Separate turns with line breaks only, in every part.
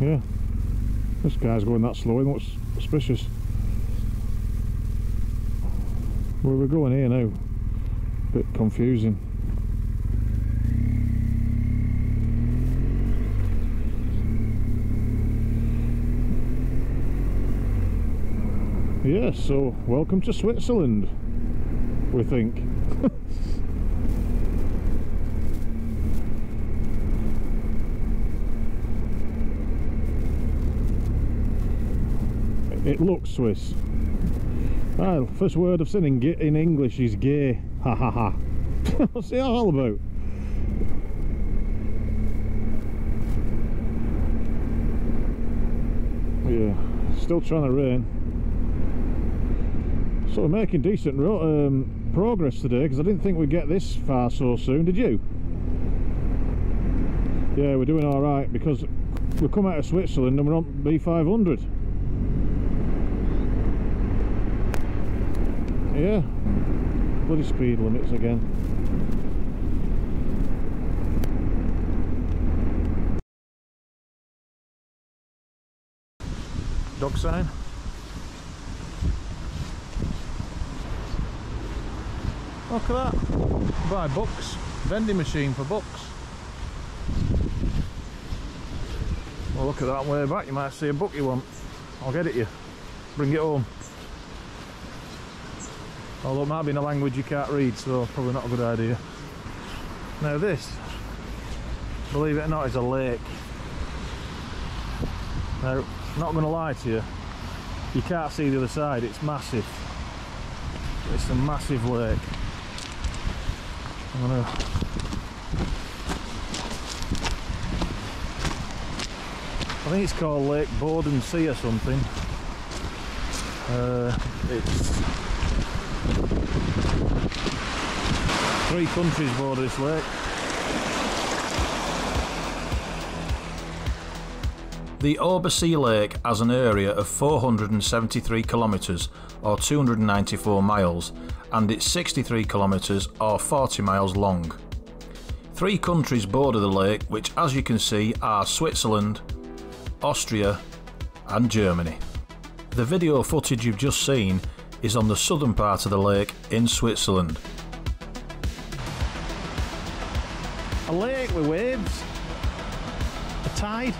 Yeah. This guy's going that slow, he looks suspicious. Where are we going here now? Bit confusing. Yeah, so welcome to Switzerland, we think. It looks Swiss. Ah, first word I've seen in English is gay. Ha ha ha. What's it all about? Yeah, still trying to rain. So we're making decent progress today, because I didn't think we'd get this far so soon, did you? Yeah, we're doing alright, because we've come out of Switzerland and we're on B500. Yeah, bloody speed limits again. Dog sign. Look at that. Buy books. Vending machine for books. Well, look at that way back. You might see a book you want. I'll get it you. Bring it home. Although it might be in a language you can't read, so probably not a good idea. Now this, believe it or not, is a lake. Now, not going to lie to you, you can't see the other side, it's massive. It's a massive lake. I'm gonna... I think it's called Lake Sea or something. It's 3 countries border this lake.
The Obersee Lake has an area of 473 kilometres or 294 miles and it's 63 kilometres or 40 miles long. 3 countries border the lake, which as you can see are Switzerland, Austria and Germany. The video footage you've just seen is on the southern part of the lake in Switzerland.
A lake with waves, a tide,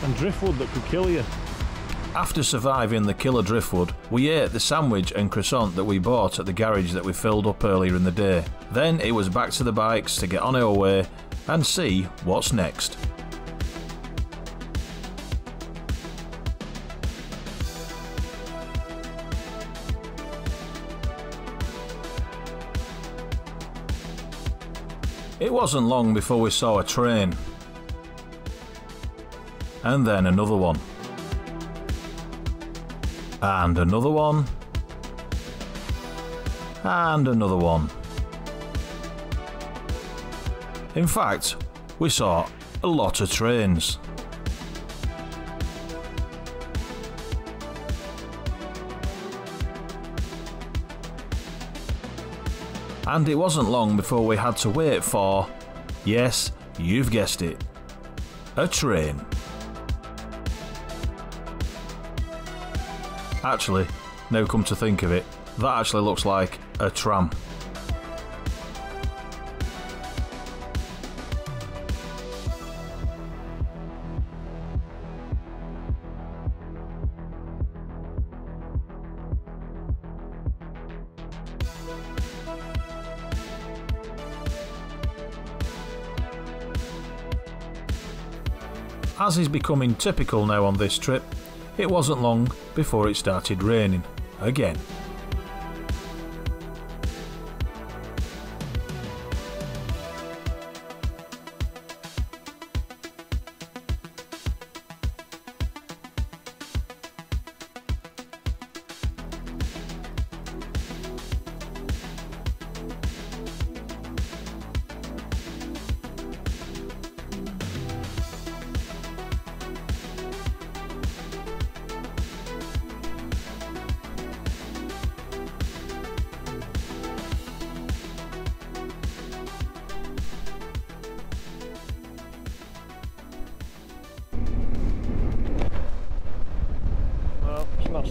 and driftwood that could kill you.
After surviving the killer driftwood, we ate the sandwich and croissant that we bought at the garage that we filled up earlier in the day. Then it was back to the bikes to get on our way and see what's next. It wasn't long before we saw a train. And then another one. And another one. And another one. In fact, we saw a lot of trains. And it wasn't long before we had to wait for, yes, you've guessed it, a train. Actually, now come to think of it, that actually looks like a tram. As is becoming typical now on this trip, it wasn't long before it started raining again.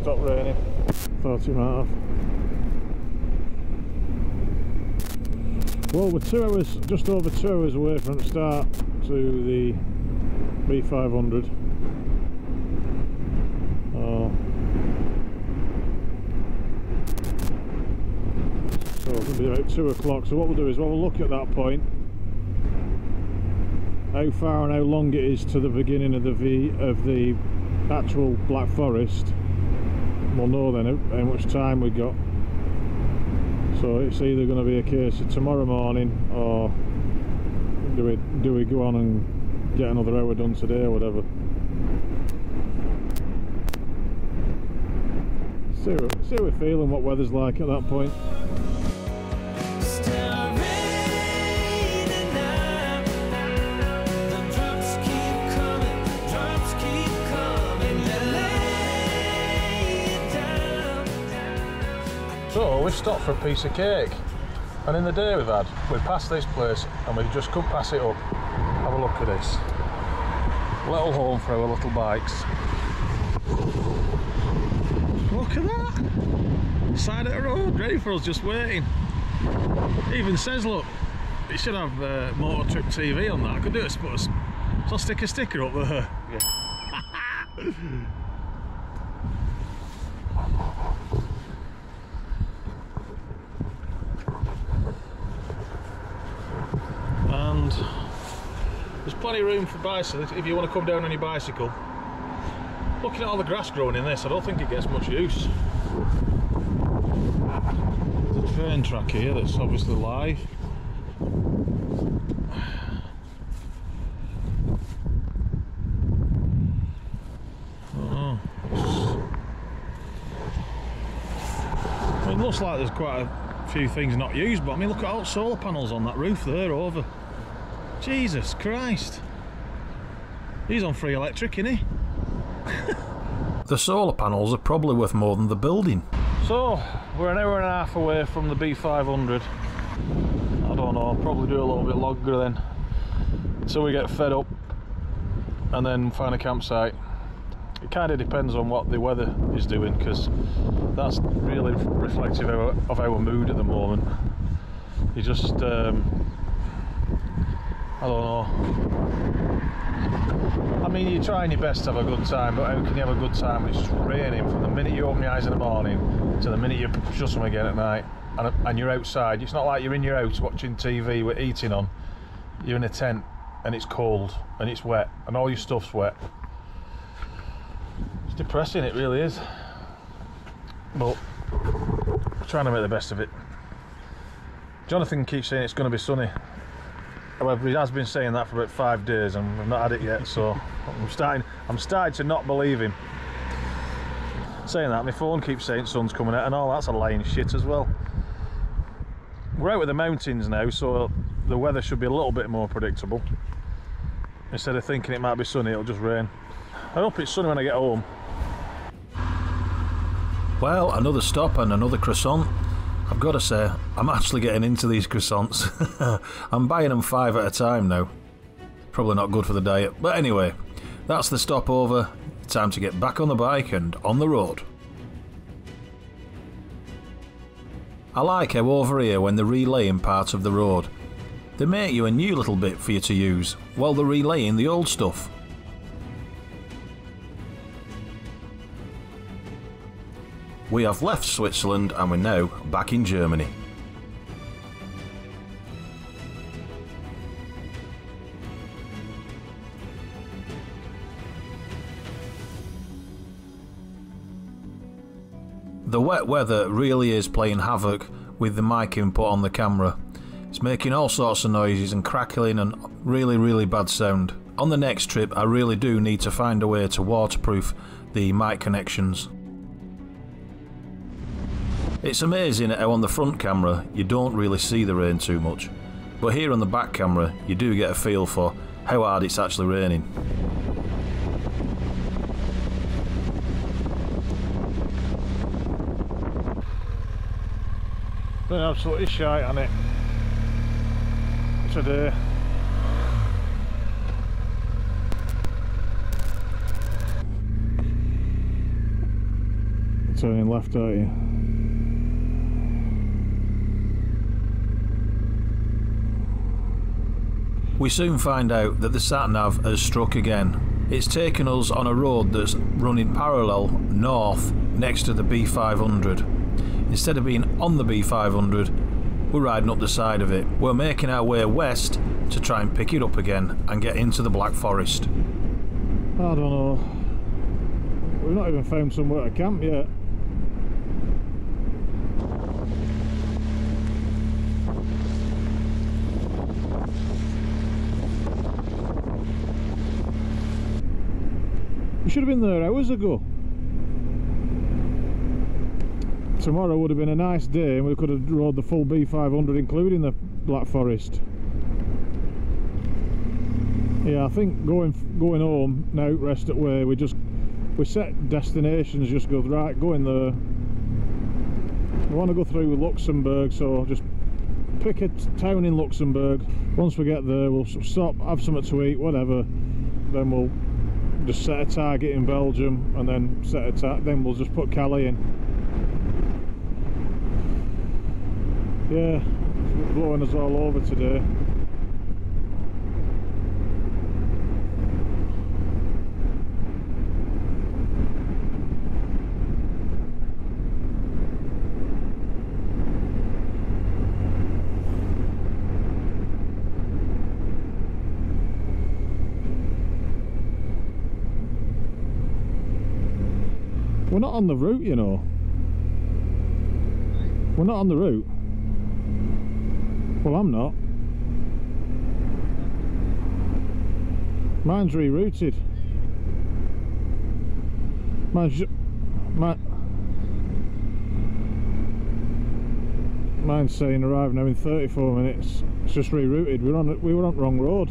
stopped raining. Thought it might have. Well, we're 2 hours, just over 2 hours away from the start to the B500. So it'll be about 2 o'clock. So what we'll do is we'll look at that point, how far and how long it is to the beginning of the actual Black Forest. We'll know then how much time we got. So it's either going to be a case of tomorrow morning, or do we go on and get another hour done today or whatever. See how we're feeling, what weather's like at that point.
So we've stopped for a piece of cake, and in the day we've passed this place and we just couldn't pass it up. Have a look at this little home for our little bikes. Look at that, side of the road, ready for us, just waiting. It even says, look, it should have Motor Trip TV on that. I could do it, so I'll stick a sticker up there. Yeah. And there's plenty of room for bicycles if you want to come down on your bicycle. Looking at all the grass growing in this, I don't think it gets much use. There's a train track here that's obviously live. It looks like there's quite a few things not used, but I mean, look at all the solar panels on that roof there over. Jesus Christ, he's on free electric, isn't he?
The solar panels are probably worth more than the building.
So we're an hour and a half away from the B500. I don't know, I'll probably do a little bit longer then, until we get fed up and then find a campsite. It kind of depends on what the weather is doing, because that's really reflective of our mood at the moment. You just I don't know. I mean, you're trying your best to have a good time, but how can you have a good time when it's raining from the minute you open your eyes in the morning to the minute you shut them again at night, and you're outside? It's not like you're in your house watching TV with heating on. You're in a tent and it's cold and it's wet and all your stuff's wet. It's depressing, it really is. But we're trying to make the best of it. Jonathan keeps saying it's going to be sunny. However, he has been saying that for about 5 days and we've not had it yet, so I'm starting to not believe him. Saying that, my phone keeps saying sun's coming out, and all that's a lying shit as well. We're out of the mountains now, so the weather should be a little bit more predictable. Instead of thinking it might be sunny, it'll just rain. I hope it's sunny when I get home.
Well, another stop and another croissant. I've got to say, I'm actually getting into these croissants. I'm buying them 5 at a time now. Probably not good for the diet, but anyway, that's the stopover. Time to get back on the bike and on the road. I like how over here, when they're relaying parts of the road, they make you a new little bit for you to use while they're relaying the old stuff. We have left Switzerland and we're now back in Germany. The wet weather really is playing havoc with the mic input on the camera. It's making all sorts of noises and crackling and really bad sound. On the next trip I really do need to find a way to waterproof the mic connections. It's amazing how on the front camera you don't really see the rain too much, but here on the back camera you do get a feel for how hard it's actually raining.
Been absolutely shite on it today. Turning left, aren't you?
We soon find out that the sat-nav has struck again. It's taken us on a road that's running parallel north next to the B500. Instead of being on the B500, we're riding up the side of it. We're making our way west to try and pick it up again and get into the Black Forest.
I don't know. We've not even found somewhere to camp yet. We should have been there hours ago. Tomorrow would have been a nice day and we could have rode the full B500 including the Black Forest. Yeah, I think going home now, rest at way, we set destinations, just go right, go in there. We want to go through Luxembourg, so just pick a town in Luxembourg. Once we get there, we'll stop, have something to eat, whatever. Then we'll just set a target in Belgium, and then then we'll just put Calais in. Yeah, it's blowing us all over today. We're not on the route, you know. We're not on the route. Well, I'm not. Mine's rerouted. Mine's saying arrive now in 34 minutes. It's just rerouted. We were on the wrong road.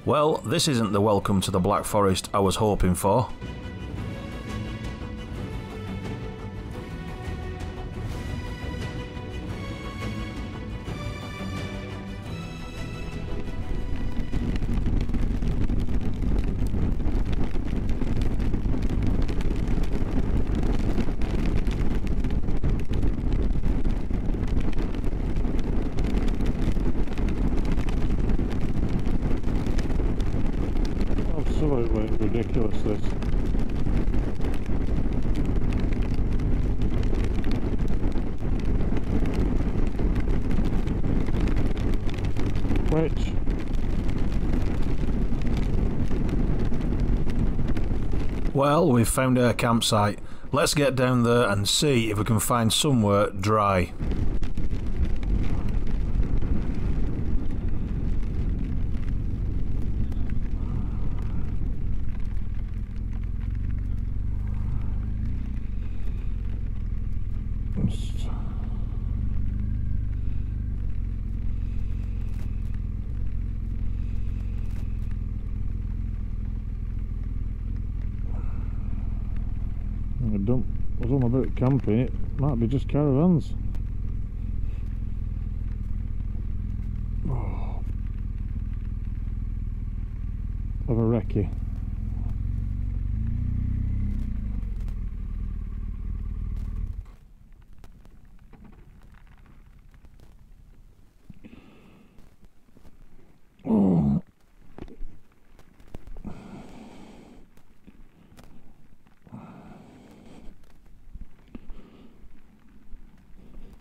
Well, this isn't the welcome to the Black Forest I was hoping for.
Absolutely ridiculous, this. Which?
Well, we've found our campsite. Let's get down there and see if we can find somewhere dry.
I was on about camping, it might be just caravans. Oh. Of a recce. Oh.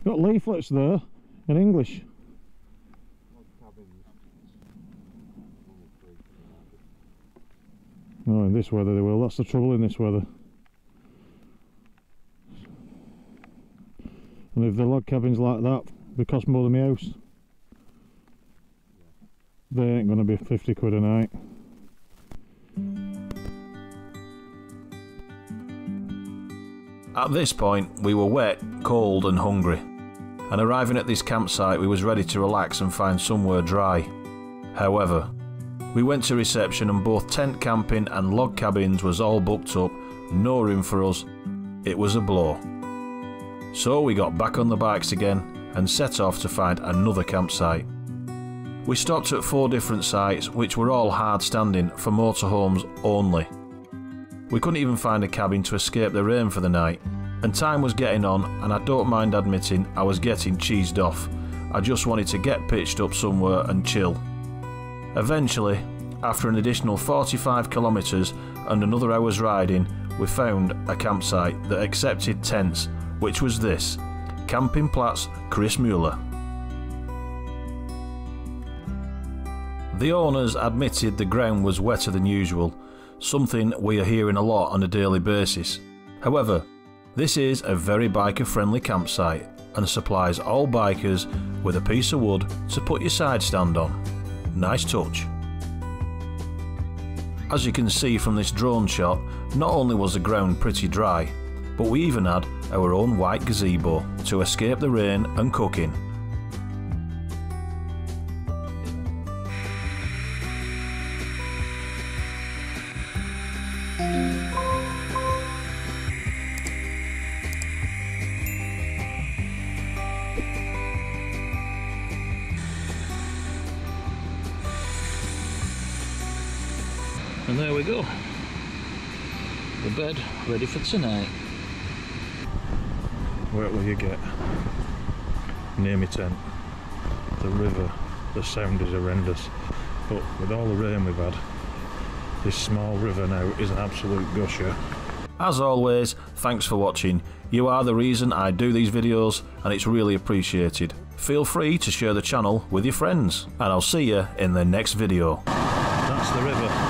Got leaflets there in English. No, in this weather they will. That's the trouble in this weather. And if the log cabins like that, they cost more than my house. They ain't going to be 50 quid a night.
At this point, we were wet, cold and hungry. and arriving at this campsite we was ready to relax and find somewhere dry. However, we went to reception and both tent camping and log cabins was all booked up, no room for us. It was a blow. So we got back on the bikes again and set off to find another campsite. We stopped at 4 different sites which were all hard standing for motorhomes only. We couldn't even find a cabin to escape the rain for the night, and time was getting on and I don't mind admitting I was getting cheesed off. I just wanted to get pitched up somewhere and chill. Eventually, after an additional 45 kilometres and another hour's riding, we found a campsite that accepted tents, which was this, Campingplatz Graesselmuehle. The owners admitted the ground was wetter than usual, something we are hearing a lot on a daily basis. However, this is a very biker-friendly campsite and supplies all bikers with a piece of wood to put your side stand on. Nice touch. As you can see from this drone shot, not only was the ground pretty dry, but we even had our own white gazebo to escape the rain and cooking.
And there we go, the bed ready for tonight.
Where will you get? Near me tent. The river, the sound is horrendous. But with all the rain we've had, this small river now is an absolute gusher.
As always, thanks for watching. You are the reason I do these videos and it's really appreciated. Feel free to share the channel with your friends and I'll see you in the next video.
That's the river.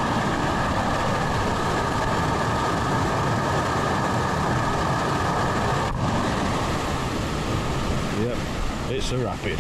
Yep, it's a rapid.